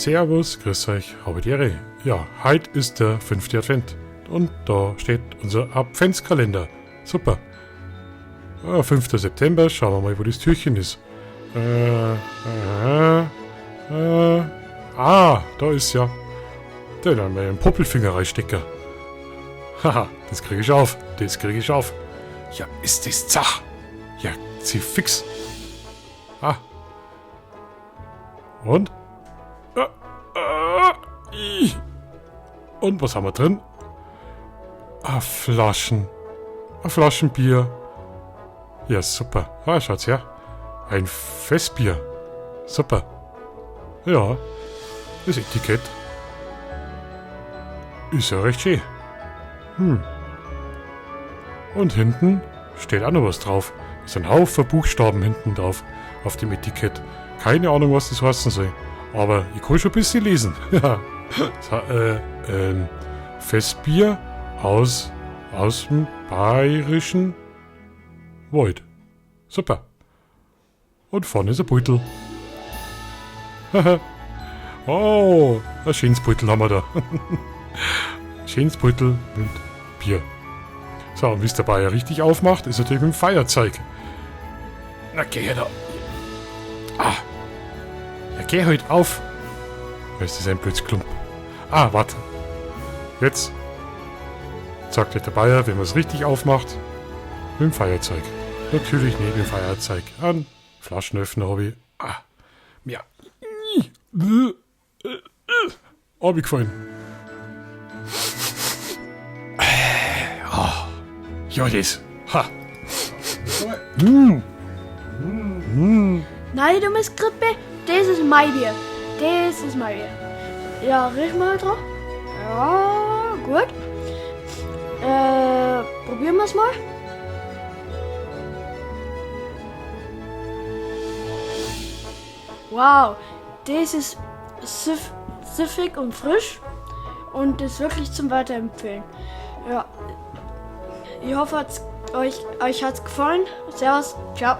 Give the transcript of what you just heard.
Servus, grüß euch, habe die Ehre. Ja, heute ist der 5. Advent und da steht unser Adventskalender. Super. 5. September, schauen wir mal, wo das Türchen ist. Da ist ja. Den haben wir einen Popelfinger reinstecker. Haha, das kriege ich auf. Ja, ist das zach. Ja, zieh fix. Und? Und was haben wir drin? Flaschen. Ein Flaschenbier. Ja, super. Schaut's her. Ein Festbier. Super. Ja, das Etikett ist ja recht schön. Und hinten steht auch noch was drauf. Da ist ein Haufen Buchstaben hinten drauf auf dem Etikett. Keine Ahnung, was das heißen soll. Aber ich kann schon ein bisschen lesen. Festbier aus dem bayerischen Wald. Super. Und vorne ist ein Beutel. Oh, ein schönes Beutel haben wir da. Schönes Beutel mit Bier. So, und wie es der Bayer richtig aufmacht, ist natürlich mit dem Feuerzeug. Na, geh da. Ja, geh halt auf. Was ist das, ein Blödsklump? Warte. Jetzt sagt der Bayer, wenn man es richtig aufmacht, mit dem Feuerzeug. Natürlich nicht mit dem Feuerzeug. An Flaschenöffner habe ich. Ja. Abgefallen. Ja, das. Nein, du Miss Krippe, das ist mein Bier. Ja, riech mal drauf. Ja, gut. Probieren wir es mal. Wow, das ist süffig und frisch und ist wirklich zum Weiterempfehlen. Ja, ich hoffe, euch hat's gefallen. Servus, ciao.